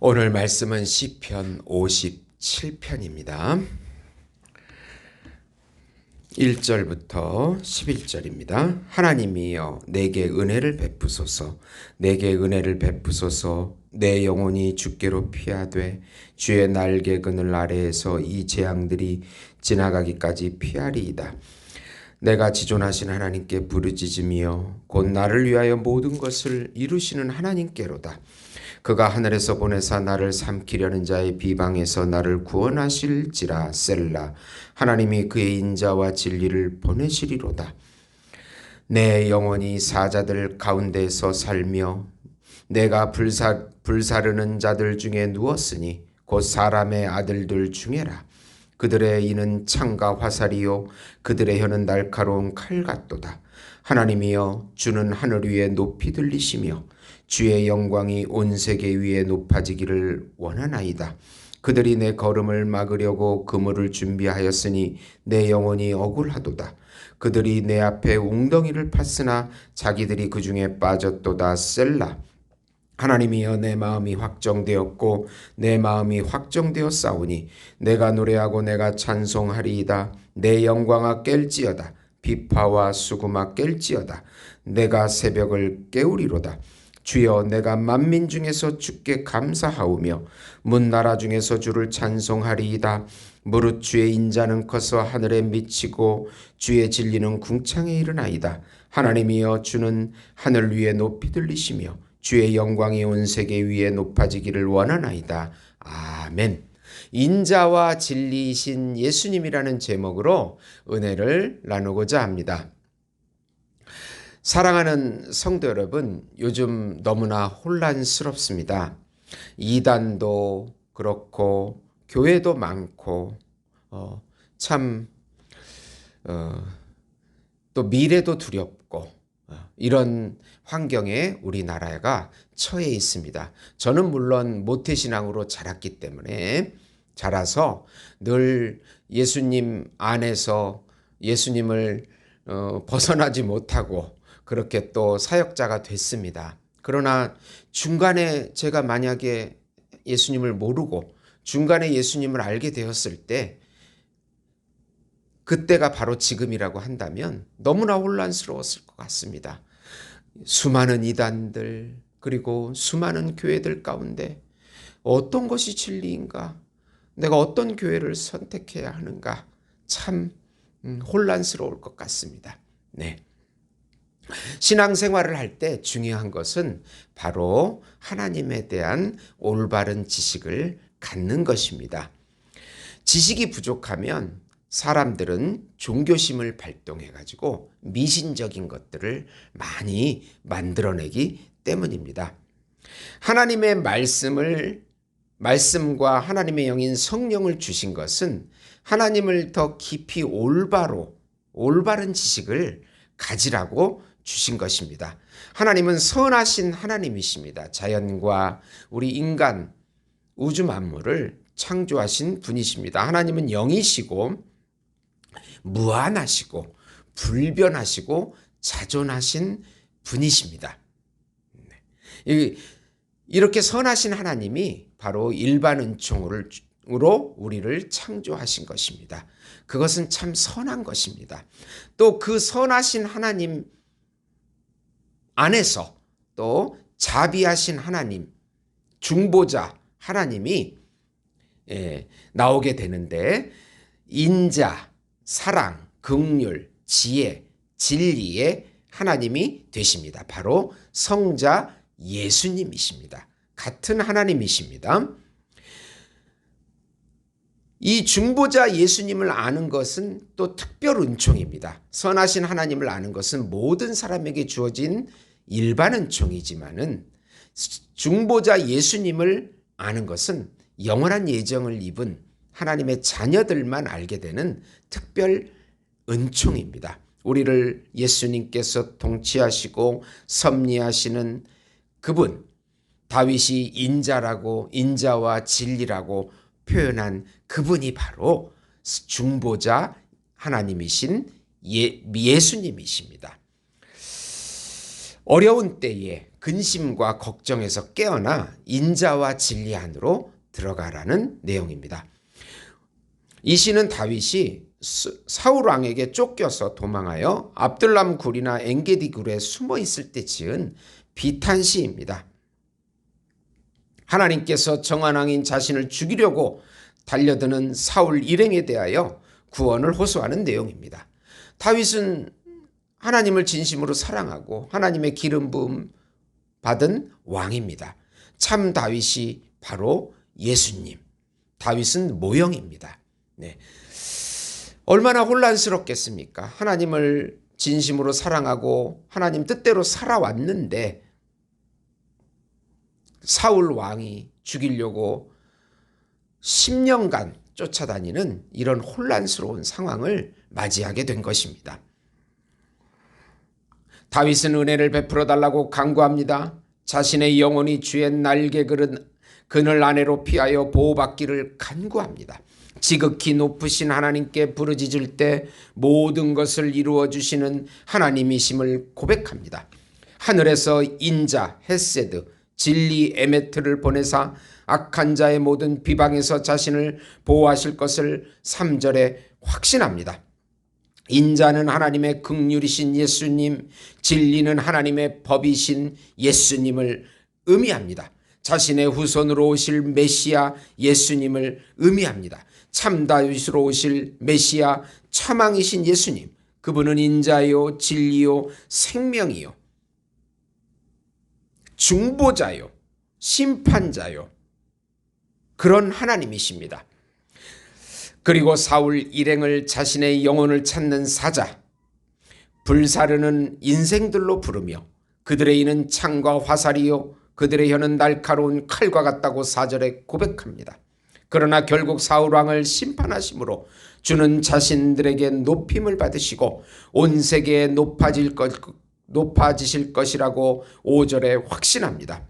오늘 말씀은 시편 57편입니다. 1절부터 11절입니다. 하나님이여 내게 은혜를 베푸소서. 내게 은혜를 베푸소서. 내 영혼이 주께로 피하되 주의 날개 그늘 아래에서 이 재앙들이 지나가기까지 피하리이다. 내가 지존하신 하나님께 부르짖으며 곧 나를 위하여 모든 것을 이루시는 하나님께로다. 그가 하늘에서 보내사 나를 삼키려는 자의 비방에서 나를 구원하실지라. 셀라. 하나님이 그의 인자와 진리를 보내시리로다. 내 영혼이 사자들 가운데서 살며 내가 불사르는 자들 중에 누웠으니 곧 사람의 아들들 중에라. 그들의 이는 창과 화살이요 그들의 혀는 날카로운 칼 같도다. 하나님이여 주는 하늘 위에 높이 들리시며 주의 영광이 온 세계 위에 높아지기를 원하나이다. 그들이 내 걸음을 막으려고 그물을 준비하였으니 내 영혼이 억울하도다. 그들이 내 앞에 웅덩이를 팠으나 자기들이 그 중에 빠졌도다. 셀라. 하나님이여 내 마음이 확정되었고 내 마음이 확정되었사오니 내가 노래하고 내가 찬송하리이다. 내 영광아 깰지어다. 비파와 수구마 깰지어다. 내가 새벽을 깨우리로다. 주여 내가 만민 중에서 주께 감사하오며 문나라 중에서 주를 찬송하리이다. 무릇 주의 인자는 커서 하늘에 미치고 주의 진리는 궁창에 이르나이다. 하나님이여 주는 하늘 위에 높이 들리시며 주의 영광이 온 세계 위에 높아지기를 원하나이다. 아멘. 인자와 진리이신 예수님이라는 제목으로 은혜를 나누고자 합니다. 사랑하는 성도 여러분, 요즘 너무나 혼란스럽습니다. 이단도 그렇고 교회도 많고 또 미래도 두렵고 이런 환경에 우리나라가 처해 있습니다. 저는 물론 모태신앙으로 자랐기 때문에 자라서 늘 예수님 안에서 예수님을 벗어나지 못하고 그렇게 또 사역자가 됐습니다. 그러나 중간에 제가 만약에 예수님을 모르고 중간에 예수님을 알게 되었을 때 그때가 바로 지금이라고 한다면 너무나 혼란스러웠을 것 같습니다. 수많은 이단들 그리고 수많은 교회들 가운데 어떤 것이 진리인가? 내가 어떤 교회를 선택해야 하는가? 참 혼란스러울 것 같습니다. 네. 신앙생활을 할 때 중요한 것은 바로 하나님에 대한 올바른 지식을 갖는 것입니다. 지식이 부족하면 사람들은 종교심을 발동해가지고 미신적인 것들을 많이 만들어내기 때문입니다. 하나님의 말씀과 하나님의 영인 성령을 주신 것은 하나님을 더 깊이 올바른 지식을 가지라고 주신 것입니다. 하나님은 선하신 하나님이십니다. 자연과 우리 인간, 우주 만물을 창조하신 분이십니다. 하나님은 영이시고 무한하시고 불변하시고 자존하신 분이십니다. 이렇게 선하신 하나님이 바로 일반 은총으로 우리를 창조하신 것입니다. 그것은 참 선한 것입니다. 또 그 선하신 하나님 안에서 또 자비하신 하나님, 중보자 하나님이 나오게 되는데 인자, 사랑, 긍휼, 지혜, 진리의 하나님이 되십니다. 바로 성자 예수님이십니다. 같은 하나님이십니다. 이 중보자 예수님을 아는 것은 또 특별 은총입니다. 선하신 하나님을 아는 것은 모든 사람에게 주어진 일반 은총이지만은 중보자 예수님을 아는 것은 영원한 예정을 입은 하나님의 자녀들만 알게 되는 특별 은총입니다. 우리를 예수님께서 통치하시고 섭리하시는 그분, 다윗이 인자와 진리라고 표현한 그분이 바로 중보자 하나님이신 예수님이십니다. 어려운 때에 근심과 걱정에서 깨어나 인자와 진리 안으로 들어가라는 내용입니다. 이 시는 다윗이 사울 왕에게 쫓겨서 도망하여 압둘람 굴이나 엔게디 굴에 숨어 있을 때 지은 비탄시입니다. 하나님께서 정한 왕인 자신을 죽이려고 달려드는 사울 일행에 대하여 구원을 호소하는 내용입니다. 다윗은 하나님을 진심으로 사랑하고 하나님의 기름 부음 받은 왕입니다. 참 다윗이 바로 예수님. 다윗은 모형입니다. 네. 얼마나 혼란스럽겠습니까? 하나님을 진심으로 사랑하고 하나님 뜻대로 살아왔는데 사울 왕이 죽이려고 10년간 쫓아다니는 이런 혼란스러운 상황을 맞이하게 된 것입니다. 다윗은 은혜를 베풀어 달라고 간구합니다. 자신의 영혼이 주의 날개 그늘 아래로 피하여 보호받기를 간구합니다. 지극히 높으신 하나님께 부르짖을 때 모든 것을 이루어 주시는 하나님이심을 고백합니다. 하늘에서 인자, 헤세드, 진리 에메트를 보내사 악한 자의 모든 비방에서 자신을 보호하실 것을 3절에 확신합니다. 인자는 하나님의 긍휼이신 예수님, 진리는 하나님의 법이신 예수님을 의미합니다. 자신의 후손으로 오실 메시아 예수님을 의미합니다. 참 다윗으로 오실 메시아 참왕이신 예수님, 그분은 인자요 진리요 생명이요 중보자요 심판자요 그런 하나님이십니다. 그리고 사울 일행을 자신의 영혼을 찾는 사자, 불사르는 인생들로 부르며 그들의 이는 창과 화살이요 그들의 혀는 날카로운 칼과 같다고 4절에 고백합니다. 그러나 결국 사울왕을 심판하심으로 주는 자신들에게 높임을 받으시고 온 세계에 높아지실 것이라고 5절에 확신합니다.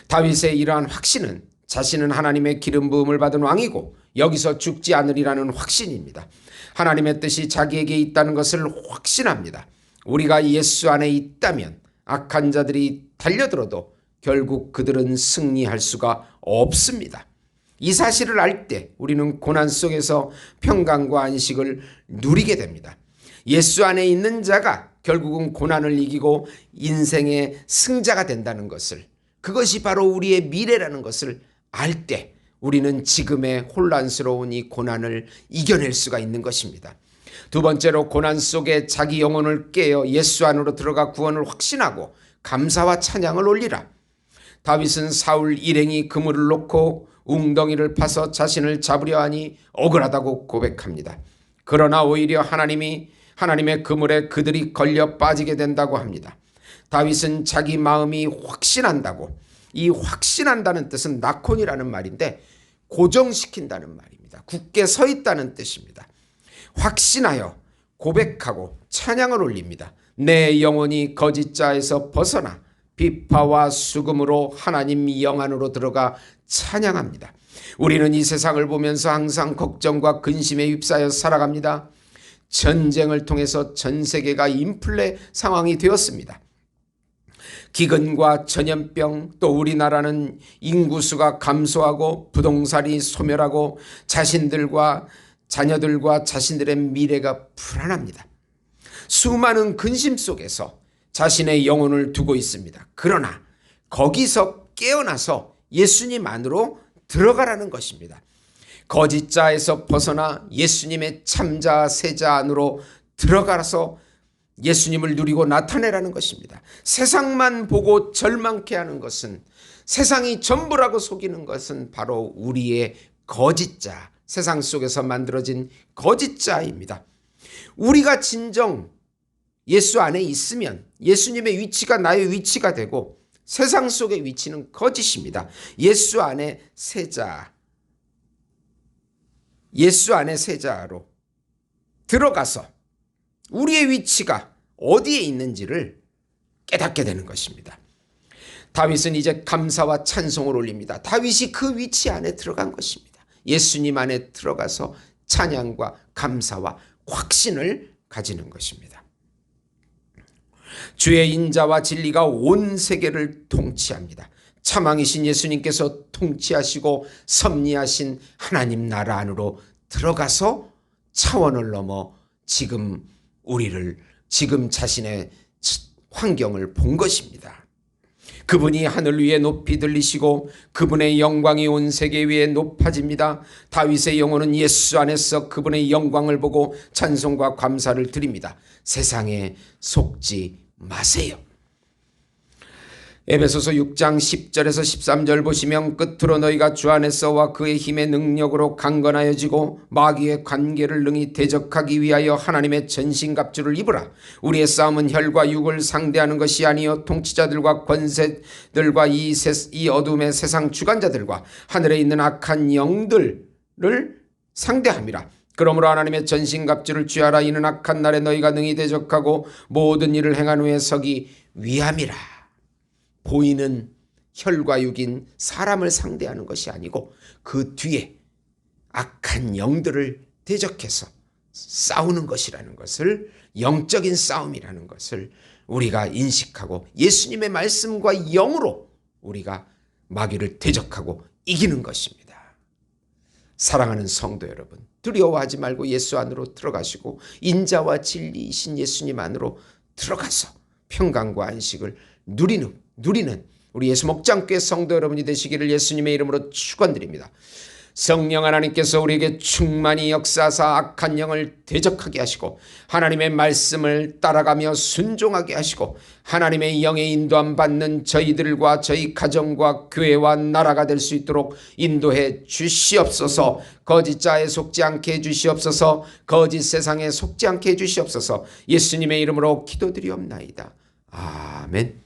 다윗의 이러한 확신은 자신은 하나님의 기름 부음을 받은 왕이고 여기서 죽지 않으리라는 확신입니다. 하나님의 뜻이 자기에게 있다는 것을 확신합니다. 우리가 예수 안에 있다면 악한 자들이 달려들어도 결국 그들은 승리할 수가 없습니다. 이 사실을 알 때 우리는 고난 속에서 평강과 안식을 누리게 됩니다. 예수 안에 있는 자가 결국은 고난을 이기고 인생의 승자가 된다는 것을, 그것이 바로 우리의 미래라는 것을 알 때 우리는 지금의 혼란스러운 이 고난을 이겨낼 수가 있는 것입니다. 두 번째로 고난 속에 자기 영혼을 깨어 예수 안으로 들어가 구원을 확신하고 감사와 찬양을 올리라. 다윗은 사울 일행이 그물을 놓고 웅덩이를 파서 자신을 잡으려 하니 억울하다고 고백합니다. 그러나 오히려 하나님의 그물에 그들이 걸려 빠지게 된다고 합니다. 다윗은 자기 마음이 확신한다고, 이 확신한다는 뜻은 나콘이라는 말인데 고정시킨다는 말입니다. 굳게 서 있다는 뜻입니다. 확신하여 고백하고 찬양을 올립니다. 내 영혼이 거짓자에서 벗어나 비파와 수금으로 하나님 영 안으로 들어가 찬양합니다. 우리는 이 세상을 보면서 항상 걱정과 근심에 휩싸여 살아갑니다. 전쟁을 통해서 전 세계가 인플레 상황이 되었습니다. 기근과 전염병, 또 우리나라는 인구수가 감소하고 부동산이 소멸하고 자신들과 자녀들과 자신들의 미래가 불안합니다. 수많은 근심 속에서 자신의 영혼을 두고 있습니다. 그러나 거기서 깨어나서 예수님 안으로 들어가라는 것입니다. 거짓자에서 벗어나 예수님의 참자 세자 안으로 들어가서 예수님을 누리고 나타내라는 것입니다. 세상만 보고 절망케 하는 것은, 세상이 전부라고 속이는 것은 바로 우리의 거짓자, 세상 속에서 만들어진 거짓자입니다. 우리가 진정 예수 안에 있으면 예수님의 위치가 나의 위치가 되고 세상 속의 위치는 거짓입니다. 예수 안에 세자, 예수 안에 세자로 들어가서 우리의 위치가 어디에 있는지를 깨닫게 되는 것입니다. 다윗은 이제 감사와 찬송을 올립니다. 다윗이 그 위치 안에 들어간 것입니다. 예수님 안에 들어가서 찬양과 감사와 확신을 가지는 것입니다. 주의 인자와 진리가 온 세계를 통치합니다. 차망이신 예수님께서 통치하시고 섭리하신 하나님 나라 안으로 들어가서 차원을 넘어 지금 자신의 환경을 본 것입니다. 그분이 하늘 위에 높이 들리시고 그분의 영광이 온 세계 위에 높아집니다. 다윗의 영혼은 예수 안에서 그분의 영광을 보고 찬송과 감사를 드립니다. 세상에 속지 마세요. 에베소서 6장 10절에서 13절 보시면 끝으로 너희가 주 안에서와 그의 힘의 능력으로 강건하여지고 마귀의 관계를 능히 대적하기 위하여 하나님의 전신갑주를 입으라. 우리의 싸움은 혈과 육을 상대하는 것이 아니요 통치자들과 권세들과 이 어둠의 세상 주관자들과 하늘에 있는 악한 영들을 상대함이라. 그러므로 하나님의 전신갑주를 취하라. 이는 악한 날에 너희가 능히 대적하고 모든 일을 행한 후에 서기 위함이라. 보이는 혈과 육인 사람을 상대하는 것이 아니고 그 뒤에 악한 영들을 대적해서 싸우는 것이라는 것을, 영적인 싸움이라는 것을 우리가 인식하고 예수님의 말씀과 영으로 우리가 마귀를 대적하고 이기는 것입니다. 사랑하는 성도 여러분, 두려워하지 말고 예수 안으로 들어가시고 인자와 진리이신 예수님 안으로 들어가서 평강과 안식을 누리는 우리 예수 목장교회 성도 여러분이 되시기를 예수님의 이름으로 축원드립니다. 성령 하나님께서 우리에게 충만히 역사하사 악한 영을 대적하게 하시고 하나님의 말씀을 따라가며 순종하게 하시고 하나님의 영의 인도함 받는 저희들과 저희 가정과 교회와 나라가 될 수 있도록 인도해 주시옵소서. 거짓 자에 속지 않게 해 주시옵소서. 거짓 세상에 속지 않게 해 주시옵소서. 예수님의 이름으로 기도드리옵나이다. 아멘.